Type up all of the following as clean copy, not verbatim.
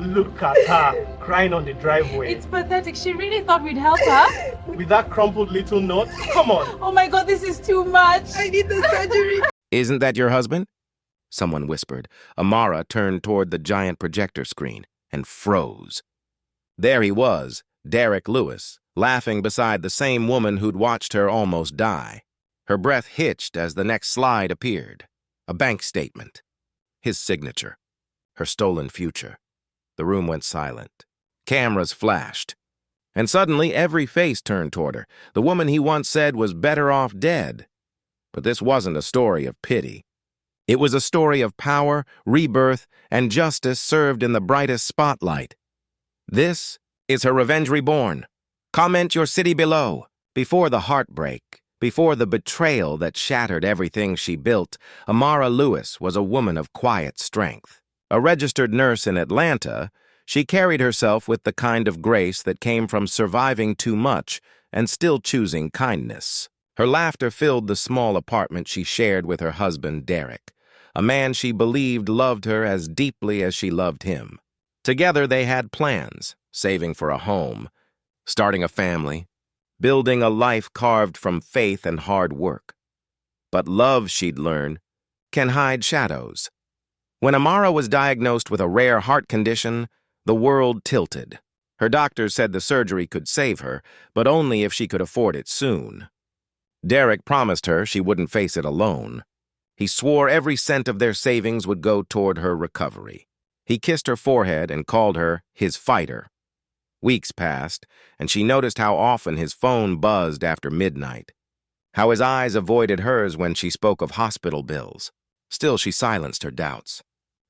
Look at her, crying on the driveway. It's pathetic. She really thought we'd help her. With that crumpled little note? Come on. Oh my God, this is too much. I need the surgery. Isn't that your husband? Someone whispered. Amara turned toward the giant projector screen and froze. There he was, Derek Lewis, laughing beside the same woman who'd watched her almost die. Her breath hitched as the next slide appeared. A bank statement. His signature. Her stolen future. The room went silent. Cameras flashed. And suddenly every face turned toward her. The woman he once said was better off dead. But this wasn't a story of pity. It was a story of power, rebirth, and justice served in the brightest spotlight. This is her revenge reborn. Comment your city below. Before the heartbreak, before the betrayal that shattered everything she built, Amara Lewis was a woman of quiet strength. A registered nurse in Atlanta, she carried herself with the kind of grace that came from surviving too much and still choosing kindness. Her laughter filled the small apartment she shared with her husband, Derek, a man she believed loved her as deeply as she loved him. Together they had plans, saving for a home, starting a family, building a life carved from faith and hard work. But love, she'd learned, can hide shadows. When Amara was diagnosed with a rare heart condition, the world tilted. Her doctors said the surgery could save her, but only if she could afford it soon. Derek promised her she wouldn't face it alone. He swore every cent of their savings would go toward her recovery. He kissed her forehead and called her his fighter. Weeks passed, and she noticed how often his phone buzzed after midnight, how his eyes avoided hers when she spoke of hospital bills. Still, she silenced her doubts.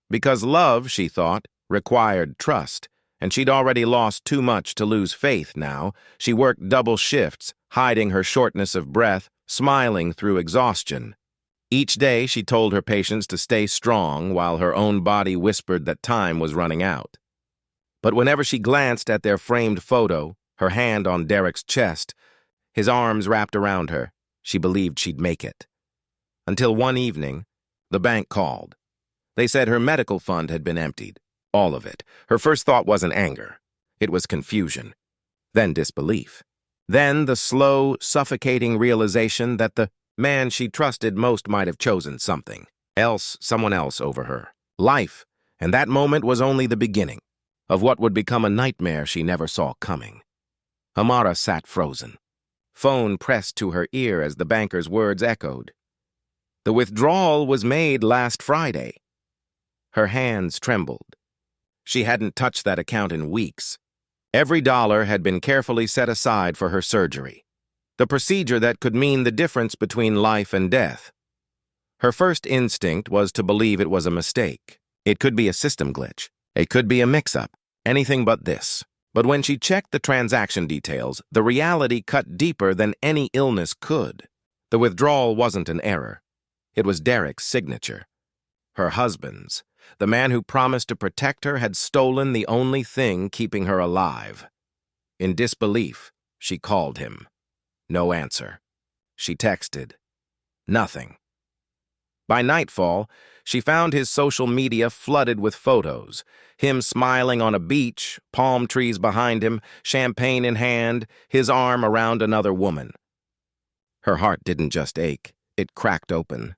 Because love, she thought, required trust, and she'd already lost too much to lose faith now. She worked double shifts, hiding her shortness of breath, smiling through exhaustion. Each day she told her patients to stay strong while her own body whispered that time was running out. But whenever she glanced at their framed photo, her hand on Derek's chest, his arms wrapped around her, she believed she'd make it. Until one evening, the bank called. They said her medical fund had been emptied, all of it. Her first thought wasn't anger. It was confusion, then disbelief. Then the slow, suffocating realization that the man she trusted most might have chosen someone else over her. Life, and that moment was only the beginning of what would become a nightmare she never saw coming. Amara sat frozen. Phone pressed to her ear as the banker's words echoed. The withdrawal was made last Friday. Her hands trembled. She hadn't touched that account in weeks. Every dollar had been carefully set aside for her surgery, the procedure that could mean the difference between life and death. Her first instinct was to believe it was a mistake. It could be a system glitch. It could be a mix-up. Anything but this. But when she checked the transaction details, the reality cut deeper than any illness could. The withdrawal wasn't an error. It was Derek's signature. Her husband's. The man who promised to protect her had stolen the only thing keeping her alive. In disbelief, she called him. No answer. She texted. Nothing. By nightfall, she found his social media flooded with photos. Him smiling on a beach, palm trees behind him, champagne in hand, his arm around another woman. Her heart didn't just ache, it cracked open.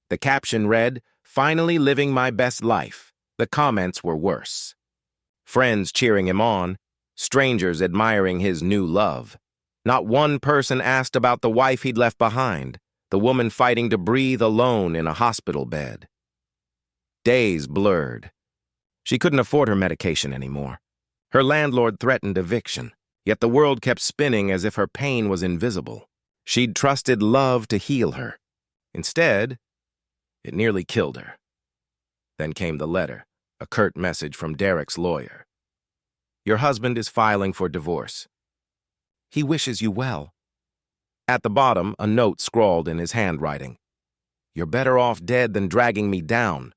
The caption read, "Finally living my best life." The comments were worse. Friends cheering him on, strangers admiring his new love. Not one person asked about the wife he'd left behind, the woman fighting to breathe alone in a hospital bed. Days blurred. She couldn't afford her medication anymore. Her landlord threatened eviction, yet the world kept spinning as if her pain was invisible. She'd trusted love to heal her. Instead, it nearly killed her. Then came the letter, a curt message from Derek's lawyer. Your husband is filing for divorce. He wishes you well. At the bottom, a note scrawled in his handwriting. You're better off dead than dragging me down.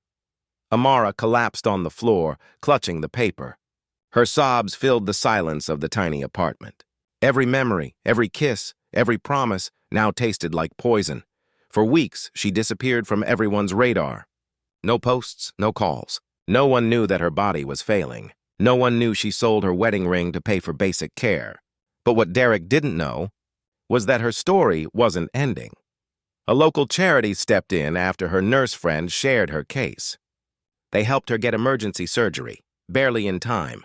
Amara collapsed on the floor, clutching the paper. Her sobs filled the silence of the tiny apartment. Every memory, every kiss, every promise now tasted like poison. For weeks, she disappeared from everyone's radar. No posts, no calls. No one knew that her body was failing. No one knew she sold her wedding ring to pay for basic care. But what Derek didn't know was that her story wasn't ending. A local charity stepped in after her nurse friend shared her case. They helped her get emergency surgery, barely in time.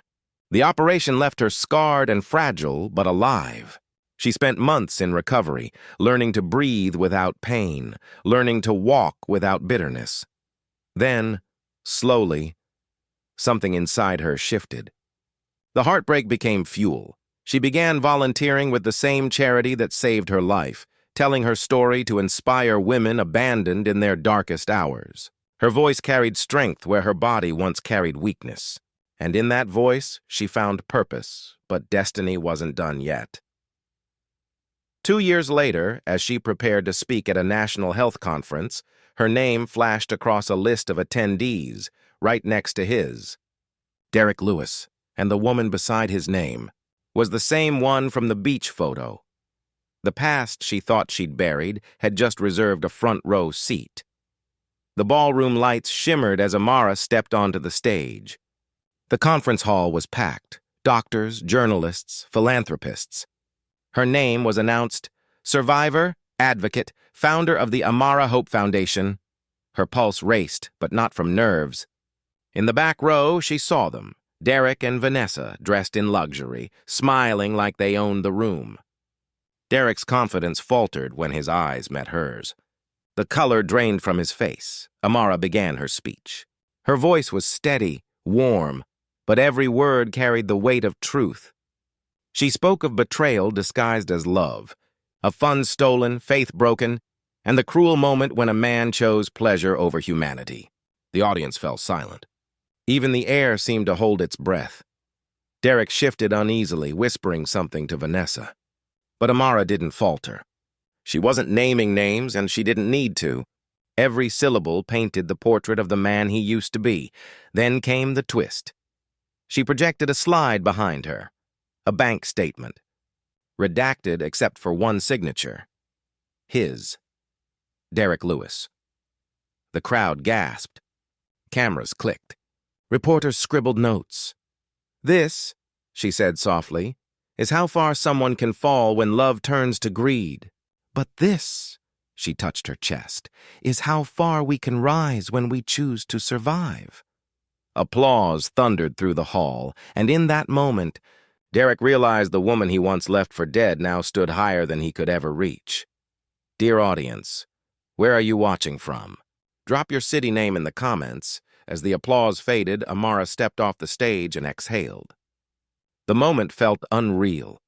The operation left her scarred and fragile, but alive. She spent months in recovery, learning to breathe without pain, learning to walk without bitterness. Then, slowly, something inside her shifted. The heartbreak became fuel. She began volunteering with the same charity that saved her life, telling her story to inspire women abandoned in their darkest hours. Her voice carried strength where her body once carried weakness. And in that voice, she found purpose, but destiny wasn't done yet. 2 years later, as she prepared to speak at a national health conference, her name flashed across a list of attendees, right next to his. Derek Lewis, and the woman beside his name, was the same one from the beach photo. The past she thought she'd buried had just reserved a front-row seat. The ballroom lights shimmered as Amara stepped onto the stage. The conference hall was packed. Doctors, journalists, philanthropists. Her name was announced, survivor, advocate, founder of the Amara Hope Foundation. Her pulse raced, but not from nerves. In the back row, she saw them, Derek and Vanessa, dressed in luxury, smiling like they owned the room. Derek's confidence faltered when his eyes met hers. The color drained from his face. Amara began her speech. Her voice was steady, warm, but every word carried the weight of truth. She spoke of betrayal disguised as love, of funds stolen, faith broken, and the cruel moment when a man chose pleasure over humanity. The audience fell silent. Even the air seemed to hold its breath. Derek shifted uneasily, whispering something to Vanessa. But Amara didn't falter. She wasn't naming names, and she didn't need to. Every syllable painted the portrait of the man he used to be. Then came the twist. She projected a slide behind her. A bank statement. Redacted except for one signature. His. Derek Lewis. The crowd gasped. Cameras clicked. Reporters scribbled notes. This, she said softly, is how far someone can fall when love turns to greed. But this, she touched her chest, is how far we can rise when we choose to survive. Applause thundered through the hall, and in that moment, Derek realized the woman he once left for dead now stood higher than he could ever reach. Dear audience, where are you watching from? Drop your city name in the comments. As the applause faded, Amara stepped off the stage and exhaled. The moment felt unreal.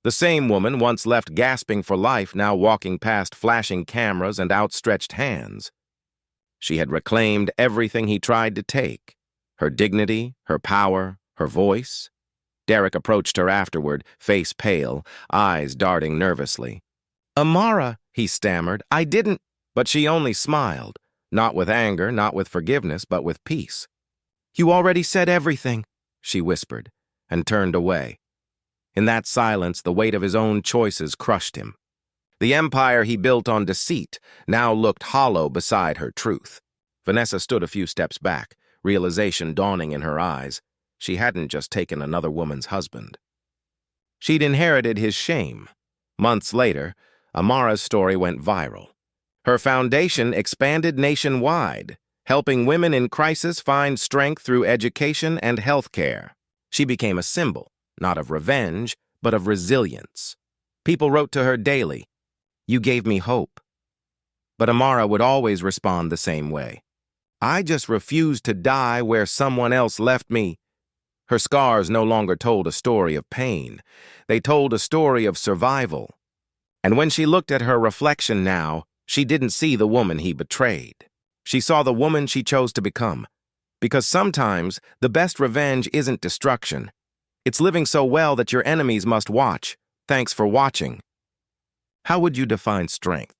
The same woman once left gasping for life, now walking past flashing cameras and outstretched hands. She had reclaimed everything he tried to take. Her dignity, her power, her voice. Derek approached her afterward, face pale, eyes darting nervously. Amara, he stammered, I didn't. But she only smiled, not with anger, not with forgiveness, but with peace. You already said everything, she whispered, and turned away. In that silence, the weight of his own choices crushed him. The empire he built on deceit now looked hollow beside her truth. Vanessa stood a few steps back, realization dawning in her eyes. She hadn't just taken another woman's husband. She'd inherited his shame. Months later, Amara's story went viral. Her foundation expanded nationwide, helping women in crisis find strength through education and health care. She became a symbol, not of revenge, but of resilience. People wrote to her daily, "You gave me hope." But Amara would always respond the same way. I just refused to die where someone else left me. Her scars no longer told a story of pain. They told a story of survival. And when she looked at her reflection now, she didn't see the woman he betrayed. She saw the woman she chose to become. Because sometimes the best revenge isn't destruction. It's living so well that your enemies must watch. Thanks for watching. How would you define strength?